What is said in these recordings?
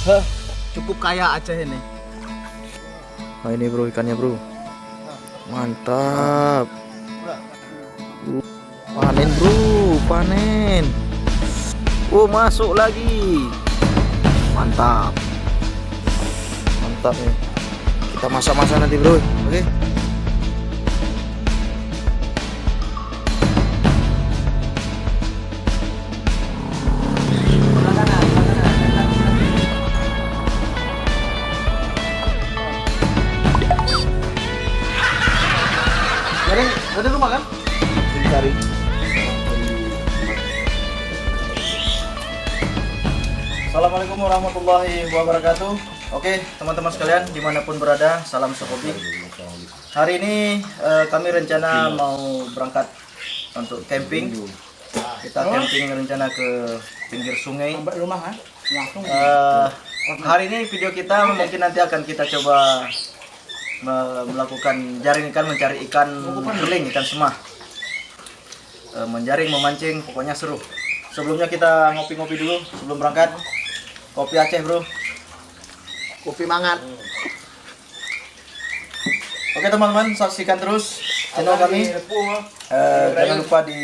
Hah, cukup kaya Aceh ini. Nah ini bro ikannya bro. Mantap. Panen bro, panen. Oh masuk lagi. Mantap. Mantap nih. Kita masak-masak nanti bro. Oke. Ada rumah kan? Dicari. Assalamualaikum warahmatullahi wabarakatuh. Oke teman-teman sekalian dimanapun berada, salam sehobi. Hari ini kami rencana mau berangkat untuk camping. Kita camping rencana ke pinggir sungai. Hari ini video kita mungkin nanti akan kita coba melakukan jaring ikan, mencari ikan keling, ikan semah, menjaring, memancing, pokoknya seru. Sebelumnya kita ngopi-ngopi dulu sebelum berangkat. Kopi Aceh bro, kopi mangat. Oke teman-teman, saksikan terus channel kami. Jangan lupa di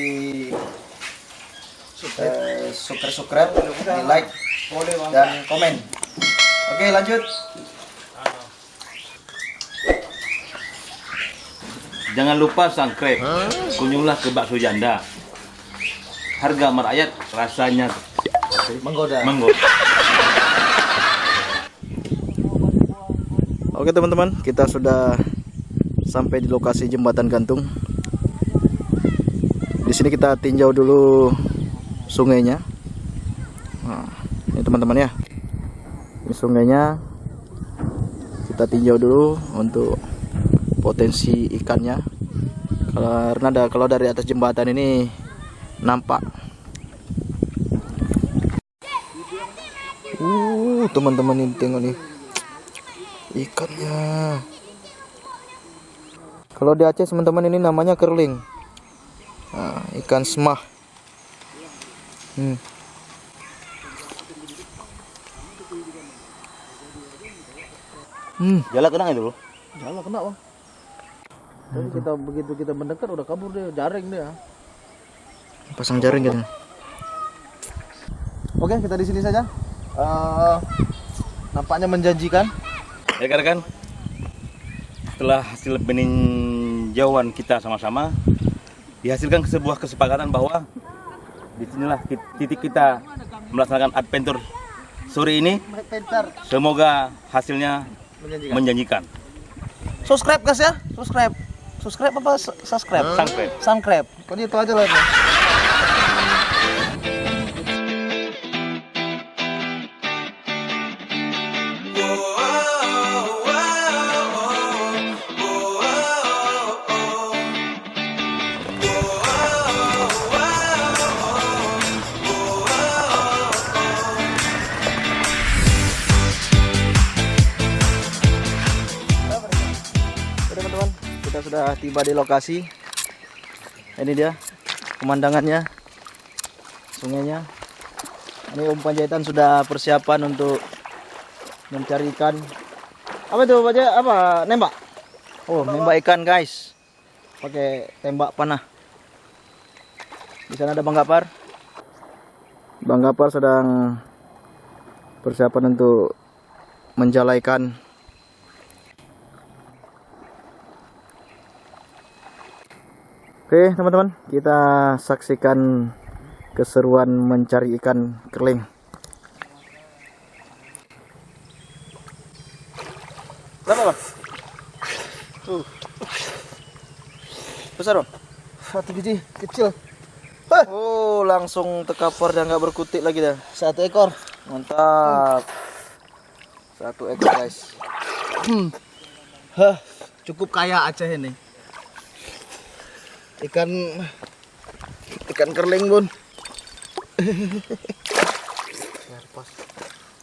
subscribe, di like dan komen. Oke lanjut. Jangan lupa subscribe, kunjunglah ke Bakso Janda. Harga merakyat, rasanya Menggoda. Oke teman-teman, kita sudah sampai di lokasi jembatan gantung. Di sini kita tinjau dulu sungainya. Nah, ini teman-teman ya. Ini sungainya. Kita tinjau dulu untuk potensi ikannya. Karena kalau dari atas jembatan ini nampak. Teman-teman ini tengok nih ikannya. Kalau di Aceh teman-teman ini namanya kerling. Nah, ikan semah. Jala kena itu bro. Jalan kena bang. Tapi begitu kita mendekat udah kabur dia, jaring dia. Pasang jaring gitu. Oke kita di sini saja. Nampaknya menjanjikan. Ya kan? Setelah hasil peninjauan kita sama-sama, dihasilkan sebuah kesepakatan bahwa disinilah titik kita melaksanakan adventure sore ini. Semoga hasilnya menjanjikan. Subscribe guys ya, subscribe apa? Subscribe. Pokoknya itu aja lah. Teman-teman, kita sudah tiba di lokasi. Ini dia pemandangannya, sungainya. Ini Om Panjaitan sudah persiapan untuk mencari ikan. Apa itu Pak Jai? Apa? Nembak? Oh, nembak ikan guys. Pakai tembak panah. Di sana ada Bang Gapar. Bang Gapar sedang persiapan untuk menjala ikan. Oke teman-teman, kita saksikan keseruan mencari ikan kerling. Berapa bang? Besar bang? Satu biji kecil. Oh langsung terkapar dan nggak berkutik lagi dah. 1 ekor. Mantap. 1 ekor guys. Hah, cukup kaya Aceh ini. Ikan kerling bun.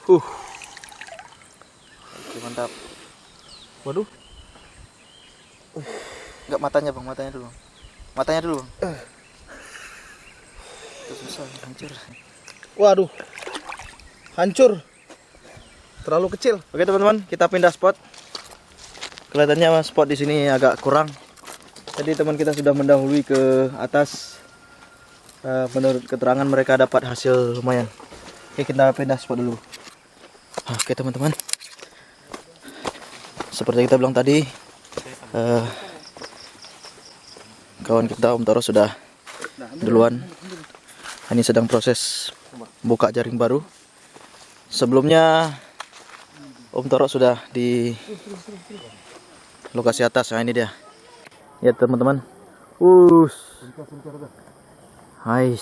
Oke, mantap. Waduh. Enggak matanya bang, matanya dulu. Matanya dulu bang. Itu susah, hancur. Waduh. Hancur. terlalu kecil. Oke teman-teman, kita pindah spot. Kelihatannya spot di sini agak kurang. Jadi teman kita sudah mendahului ke atas. Menurut keterangan mereka dapat hasil lumayan. Oke, kita pindah spot dulu. Oke teman-teman, seperti kita bilang tadi, kawan kita Om Toro sudah duluan. Ini sedang proses buka jaring baru. Sebelumnya Om Toro sudah di lokasi atas. Nah ini dia. Ya teman-teman. Hai.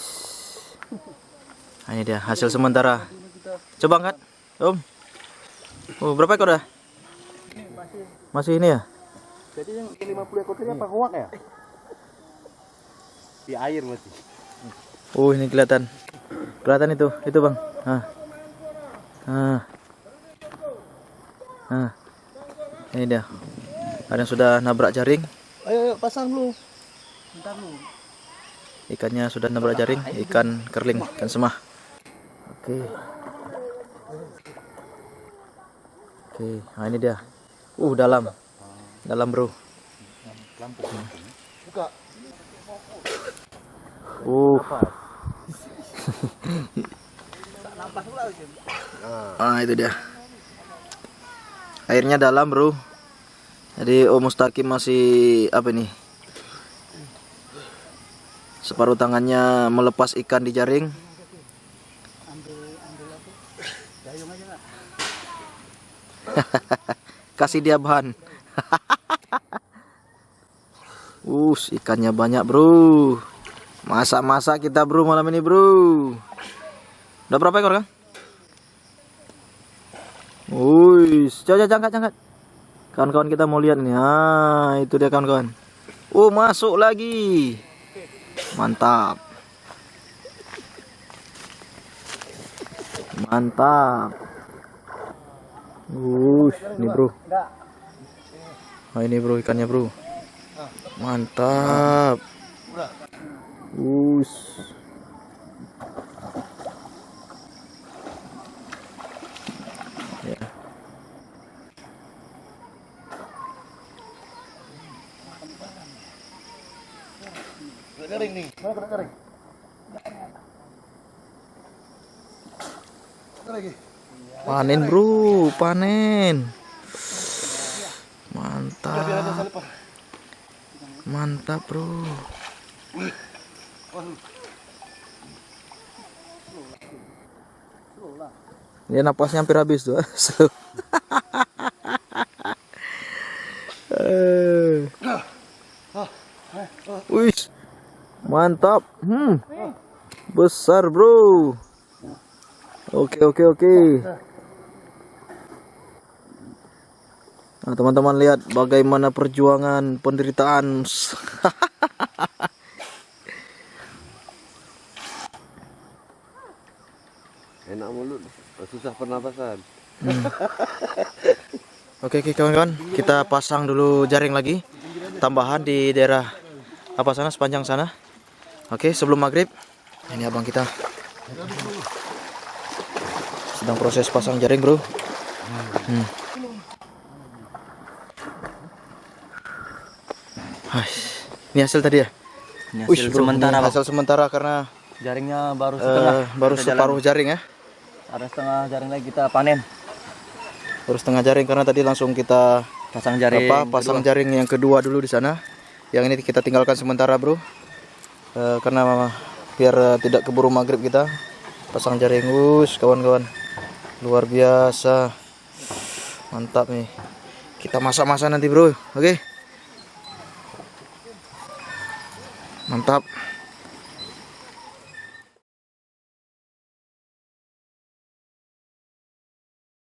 Nah, ini dia hasil sementara. Coba angkat, Om. Berapa ekor dah? Masih ini ya? Jadi yang 50 ekor ini apa hoak ya? Di air masih. Ini kelihatan. Kelihatan itu Bang. Ini dia. Ada yang sudah nabrak jaring. Ayo pasang dulu. Bentar dulu. Ikannya sudah nabrak jaring, ikan kerling, ikan semah. Oke. Nah ini dia. Dalam. Dalam, Bro. Buka. Itu dia. Airnya dalam, Bro. Jadi Om Mustaqim masih apa ini? Separuh tangannya melepas ikan di jaring. Kasih dia bahan. Ikannya banyak, Bro. Masak-masak kita, Bro, malam ini, Bro. Udah berapa ekor, Kang? Coba angkat. Kawan-kawan kita mau lihat nih. Itu dia kawan-kawan. Masuk lagi. Mantap. Ini, Bro. Ini, Bro, ikannya, Bro. Mantap. Ya. Kering nih. Mana kering? Panen, Bro, panen. Mantap, Bro. Dia napasnya hampir habis tuh. Mantap. Besar, Bro. Oke. Nah, teman-teman lihat bagaimana perjuangan penderitaan. Enak mulut, susah pernapasan. Oke, kawan-kawan, kita pasang dulu jaring lagi tambahan di daerah sana, sepanjang sana. Oke, sebelum maghrib. Ini abang kita sedang proses pasang jaring, Bro. Ini hasil tadi ya? Ini hasil sementara, Bang. Hasil sementara karena Jaringnya baru setengah. Baru separuh jaring ya. Ada setengah jaring lagi kita panen. Baru setengah jaring karena tadi langsung kita Pasang jaring. pasang jaring yang kedua dulu di sana. Yang ini kita tinggalkan sementara, Bro. Karena biar tidak keburu maghrib kita pasang jaring. Kawan-kawan. Luar biasa. Mantap nih. Kita masak-masak nanti, Bro. Oke. Mantap.